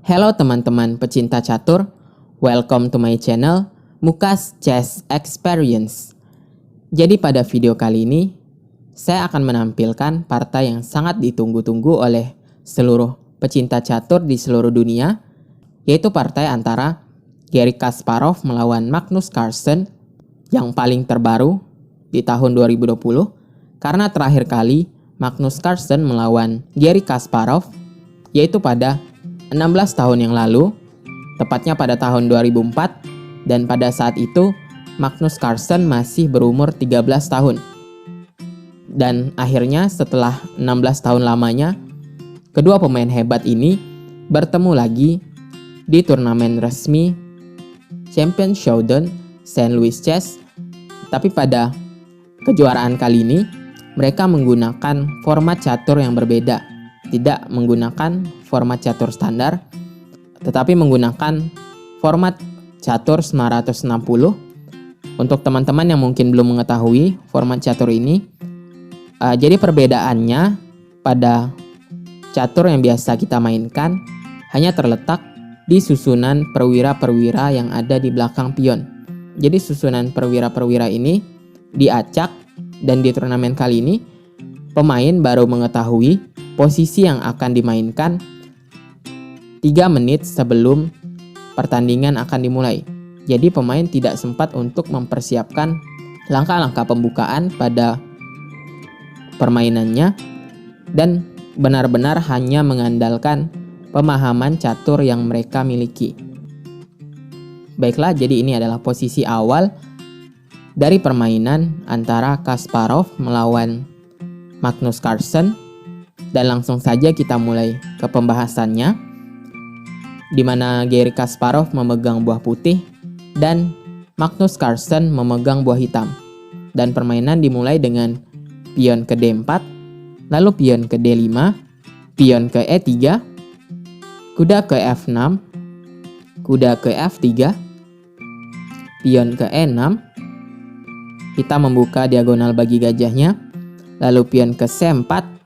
Hello teman-teman pecinta catur, welcome to my channel Mukas Chess Experience. Jadi pada video kali ini, saya akan menampilkan partai yang sangat ditunggu-tunggu oleh seluruh pecinta catur di seluruh dunia, yaitu partai antara Garry Kasparov melawan Magnus Carlsen yang paling terbaru di tahun 2020, karena terakhir kali Magnus Carlsen melawan Garry Kasparov yaitu pada 16 tahun yang lalu, tepatnya pada tahun 2004, dan pada saat itu Magnus Carlsen masih berumur 13 tahun. Dan akhirnya setelah 16 tahun lamanya, kedua pemain hebat ini bertemu lagi di turnamen resmi Champion Showdown St. Louis Chess. Tapi pada kejuaraan kali ini, mereka menggunakan format catur yang berbeda. Tidak menggunakan format catur standar, tetapi menggunakan format catur 960. Untuk teman-teman yang mungkin belum mengetahui format catur ini, jadi perbedaannya pada catur yang biasa kita mainkan hanya terletak di susunan perwira-perwira yang ada di belakang pion. Jadi susunan perwira-perwira ini diacak, dan di turnamen kali ini pemain baru mengetahui posisi yang akan dimainkan 3 menit sebelum pertandingan akan dimulai. Jadi pemain tidak sempat untuk mempersiapkan langkah-langkah pembukaan pada permainannya dan benar-benar hanya mengandalkan pemahaman catur yang mereka miliki. Baiklah, jadi ini adalah posisi awal dari permainan antara Kasparov melawan Magnus Carlsen. Dan langsung saja kita mulai ke pembahasannya, di mana Garry Kasparov memegang buah putih dan Magnus Carlsen memegang buah hitam. Dan permainan dimulai dengan pion ke D4, lalu pion ke D5, pion ke E3, kuda ke F6, kuda ke F3, pion ke E6, hitam membuka diagonal bagi gajahnya, lalu pion ke C4,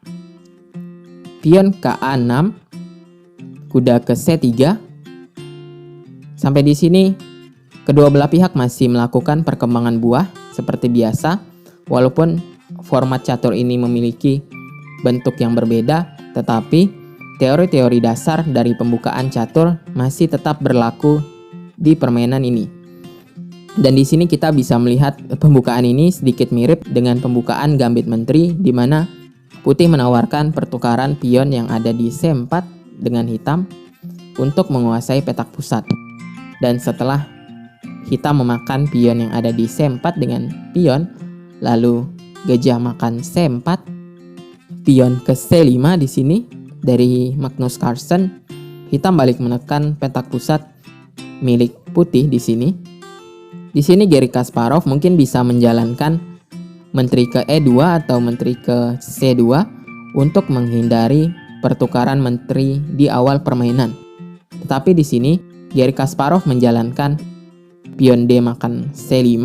pion ke A6, kuda ke C3. Sampai di sini kedua belah pihak masih melakukan perkembangan buah seperti biasa, walaupun format catur ini memiliki bentuk yang berbeda, tetapi teori-teori dasar dari pembukaan catur masih tetap berlaku di permainan ini. Dan di sini kita bisa melihat pembukaan ini sedikit mirip dengan pembukaan gambit menteri, di mana putih menawarkan pertukaran pion yang ada di C4 dengan hitam untuk menguasai petak pusat. Dan setelah hitam memakan pion yang ada di C4 dengan pion, lalu gajah makan C4, pion ke C5 di sini dari Magnus Carlsen, hitam balik menekan petak pusat milik putih di sini. Di sini Garry Kasparov mungkin bisa menjalankan menteri ke E2 atau menteri ke C2 untuk menghindari pertukaran menteri di awal permainan. Tetapi di sini Garry Kasparov menjalankan pion D makan C5,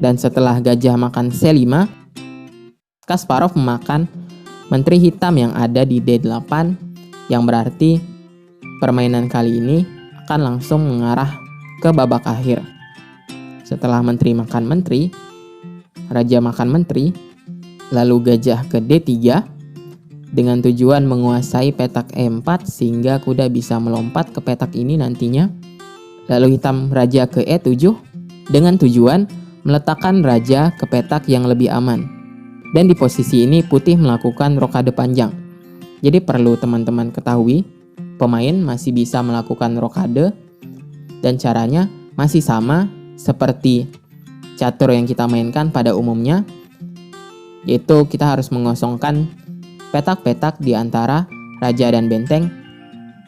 dan setelah gajah makan C5, Kasparov memakan menteri hitam yang ada di D8, yang berarti permainan kali ini akan langsung mengarah ke babak akhir. Setelah menteri makan menteri, raja makan menteri, lalu gajah ke D3 dengan tujuan menguasai petak E4 sehingga kuda bisa melompat ke petak ini nantinya. Lalu hitam raja ke E7 dengan tujuan meletakkan raja ke petak yang lebih aman. Dan di posisi ini putih melakukan rokade panjang. Jadi perlu teman-teman ketahui, pemain masih bisa melakukan rokade dan caranya masih sama seperti catur yang kita mainkan pada umumnya, yaitu kita harus mengosongkan petak-petak di antara raja dan benteng,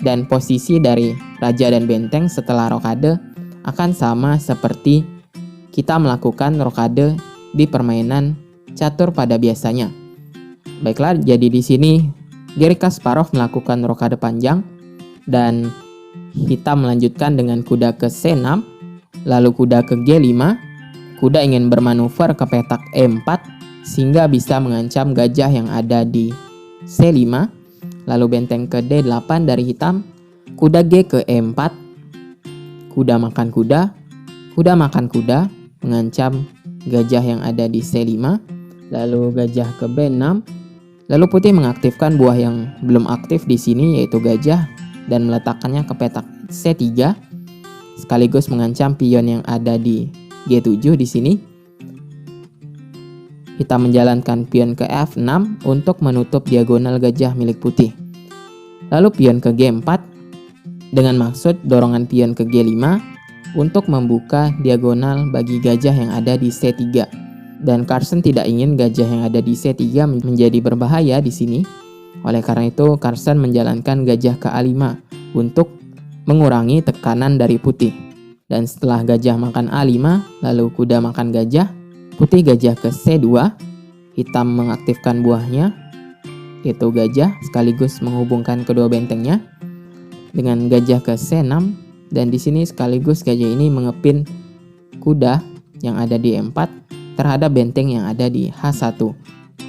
dan posisi dari raja dan benteng setelah rokade akan sama seperti kita melakukan rokade di permainan catur pada biasanya. Baiklah, jadi di sini Garry Kasparov melakukan rokade panjang dan hitam melanjutkan dengan kuda ke C6, lalu kuda ke G5. Kuda ingin bermanuver ke petak E4 sehingga bisa mengancam gajah yang ada di C5. Lalu benteng ke D8 dari hitam, Kuda G ke E4, kuda makan kuda makan kuda, mengancam gajah yang ada di C5, lalu gajah ke B6, lalu putih mengaktifkan buah yang belum aktif di sini yaitu gajah dan meletakkannya ke petak C3, sekaligus mengancam pion yang ada di G7 di sini. Hitam menjalankan pion ke F6 untuk menutup diagonal gajah milik putih. Lalu pion ke G4 dengan maksud dorongan pion ke G5 untuk membuka diagonal bagi gajah yang ada di C3. Dan Carlsen tidak ingin gajah yang ada di C3 menjadi berbahaya di sini. Oleh karena itu, Carlsen menjalankan gajah ke A5 untuk mengurangi tekanan dari putih. Dan setelah gajah makan A5, lalu kuda makan gajah, putih gajah ke C2, hitam mengaktifkan buahnya, yaitu gajah, sekaligus menghubungkan kedua bentengnya dengan gajah ke C6, dan di sini sekaligus gajah ini mengepin kuda yang ada di E4 terhadap benteng yang ada di H1,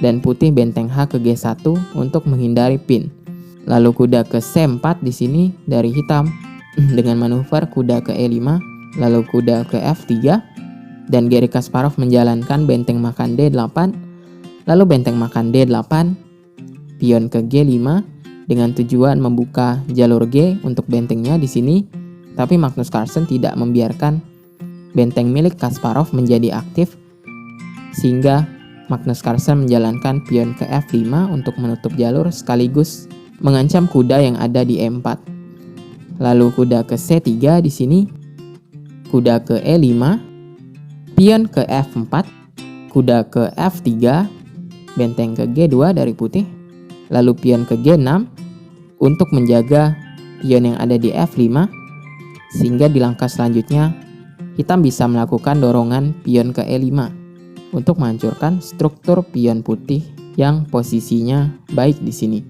dan putih benteng H ke G1 untuk menghindari pin. Lalu kuda ke C4 di sini dari hitam dengan manuver kuda ke E5, lalu kuda ke F3, dan Garry Kasparov menjalankan benteng makan D8, lalu benteng makan D8, pion ke G5 dengan tujuan membuka jalur G untuk bentengnya di sini, tapi Magnus Carlsen tidak membiarkan benteng milik Kasparov menjadi aktif, sehingga Magnus Carlsen menjalankan pion ke F5 untuk menutup jalur sekaligus mengancam kuda yang ada di E4. Lalu kuda ke C3 di sini, kuda ke E5, pion ke F4, kuda ke F3, benteng ke G2 dari putih, lalu pion ke G6 untuk menjaga pion yang ada di F5, sehingga di langkah selanjutnya hitam bisa melakukan dorongan pion ke E5 untuk menghancurkan struktur pion putih yang posisinya baik di sini.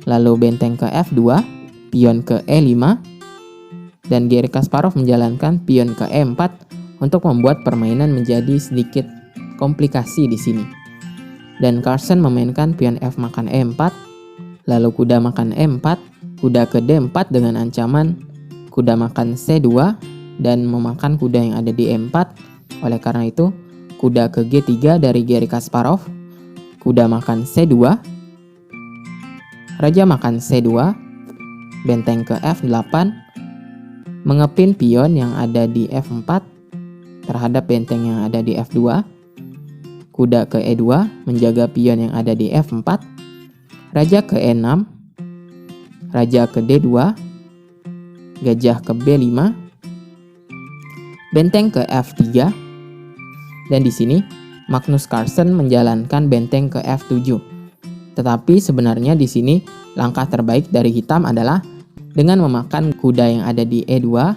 Lalu benteng ke F2, pion ke E5, dan Garry Kasparov menjalankan pion ke E4 untuk membuat permainan menjadi sedikit komplikasi di sini. Dan Carlsen memainkan pion F makan E4, lalu kuda makan E4, kuda ke D4 dengan ancaman kuda makan C2 dan memakan kuda yang ada di E4. Oleh karena itu, kuda ke G3 dari Garry Kasparov, kuda makan C2, raja makan C2, benteng ke F8, mengepin pion yang ada di F4 terhadap benteng yang ada di F2, kuda ke E2 menjaga pion yang ada di F4, raja ke E6, raja ke D2, gajah ke B5, benteng ke F3, dan di sini Magnus Carlsen menjalankan benteng ke F7. Tetapi sebenarnya di sini langkah terbaik dari hitam adalah dengan memakan kuda yang ada di E2,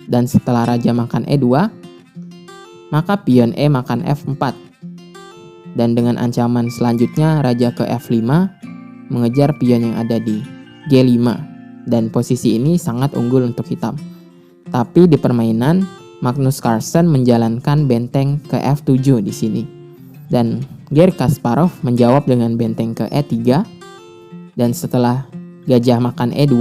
dan setelah raja makan E2, maka pion E makan F4. Dan dengan ancaman selanjutnya raja ke F5 mengejar pion yang ada di G5, dan posisi ini sangat unggul untuk hitam. Tapi di permainan Magnus Carlsen menjalankan benteng ke F7 di sini. Dan Garry Kasparov menjawab dengan benteng ke E3, dan setelah gajah makan E2,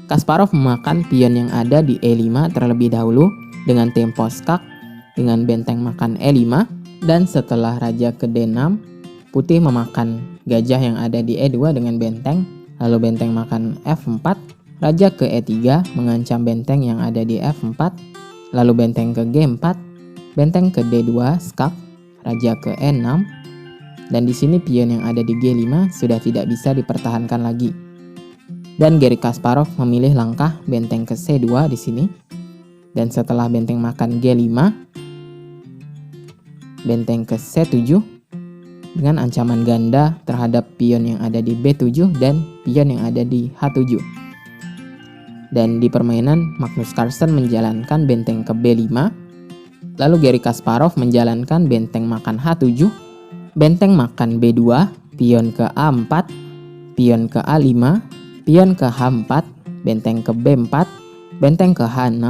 Kasparov memakan pion yang ada di E5 terlebih dahulu dengan tempo skak dengan benteng makan E5. Dan setelah raja ke D6, putih memakan gajah yang ada di E2 dengan benteng, lalu benteng makan F4, raja ke E3 mengancam benteng yang ada di F4, lalu benteng ke G4, benteng ke D2 skak, raja ke E6, dan di sini pion yang ada di G5 sudah tidak bisa dipertahankan lagi. Dan Garry Kasparov memilih langkah benteng ke C2 di sini, dan setelah benteng makan G5, benteng ke C7 dengan ancaman ganda terhadap pion yang ada di B7 dan pion yang ada di H7. Dan di permainan Magnus Carlsen menjalankan benteng ke B5, lalu Garry Kasparov menjalankan benteng makan H7, benteng makan B2, pion ke A4, pion ke A5, pion ke H4, benteng ke B4, benteng ke H6.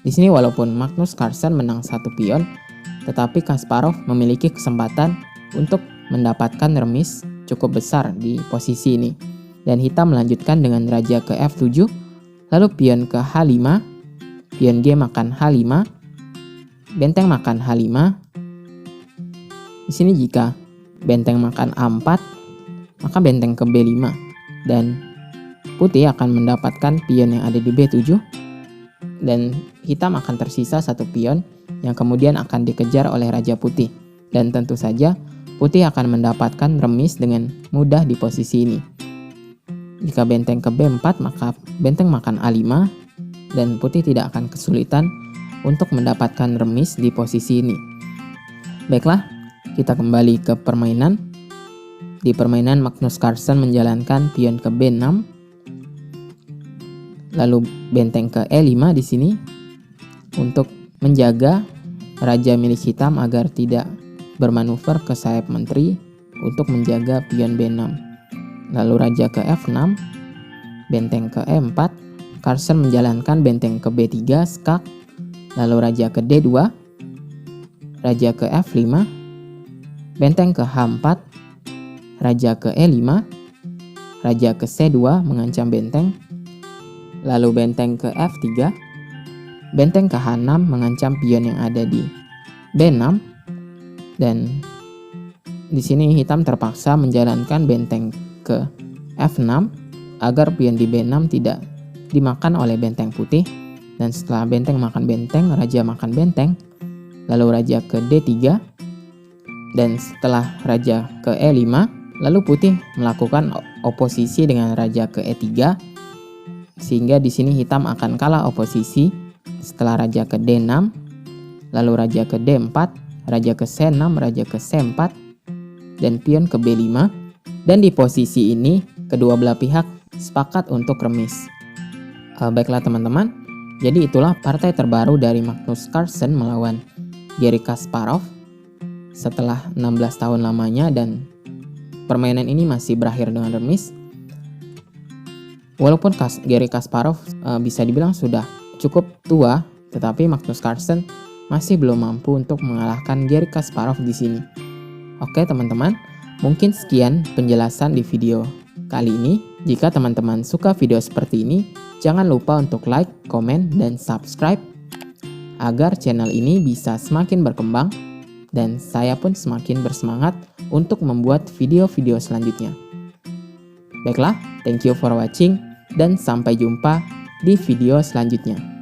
Di sini walaupun Magnus Carlsen menang satu pion, tetapi Kasparov memiliki kesempatan untuk mendapatkan remis cukup besar di posisi ini. dan hitam melanjutkan dengan raja ke F7, lalu pion ke H5, pion G makan H5, benteng makan H5. Di sini jika benteng makan A4, maka benteng ke B5 dan putih akan mendapatkan pion yang ada di B7 dan hitam akan tersisa satu pion yang kemudian akan dikejar oleh raja putih. Dan tentu saja putih akan mendapatkan remis dengan mudah di posisi ini. Jika benteng ke B4 maka benteng makan A5 dan putih tidak akan kesulitan untuk mendapatkan remis di posisi ini. Baiklah, kita kembali ke permainan. Di permainan Magnus Carlsen menjalankan pion ke B6, lalu benteng ke E5 di sini untuk menjaga raja milik hitam agar tidak bermanuver ke sayap menteri untuk menjaga pion B6. Lalu raja ke F6, benteng ke E4, Carlsen menjalankan benteng ke B3 skak, lalu raja ke D2, raja ke F5, benteng ke H4, raja ke E5, raja ke C2 mengancam benteng, lalu benteng ke F3, benteng ke H6 mengancam pion yang ada di B6, dan di sini hitam terpaksa menjalankan benteng ke F6 agar pion di B6 tidak dimakan oleh benteng putih. Dan setelah benteng makan benteng, raja makan benteng, lalu raja ke D3, dan setelah raja ke E5, lalu putih melakukan oposisi dengan raja ke E3, sehingga di sini hitam akan kalah oposisi setelah raja ke D6, lalu raja ke D4, raja ke C6, raja ke C4, dan pion ke B5. Dan di posisi ini kedua belah pihak sepakat untuk remis. Baiklah teman-teman, jadi itulah partai terbaru dari Magnus Carlsen melawan Garry Kasparov setelah 16 tahun lamanya, dan permainan ini masih berakhir dengan remis. Walaupun Garry Kasparov bisa dibilang sudah cukup tua, tetapi Magnus Carlsen masih belum mampu untuk mengalahkan Garry Kasparov di sini. Oke teman-teman, mungkin sekian penjelasan di video kali ini. Jika teman-teman suka video seperti ini, jangan lupa untuk like, komen, dan subscribe agar channel ini bisa semakin berkembang dan saya pun semakin bersemangat untuk membuat video-video selanjutnya. Baiklah, thank you for watching dan sampai jumpa di video selanjutnya.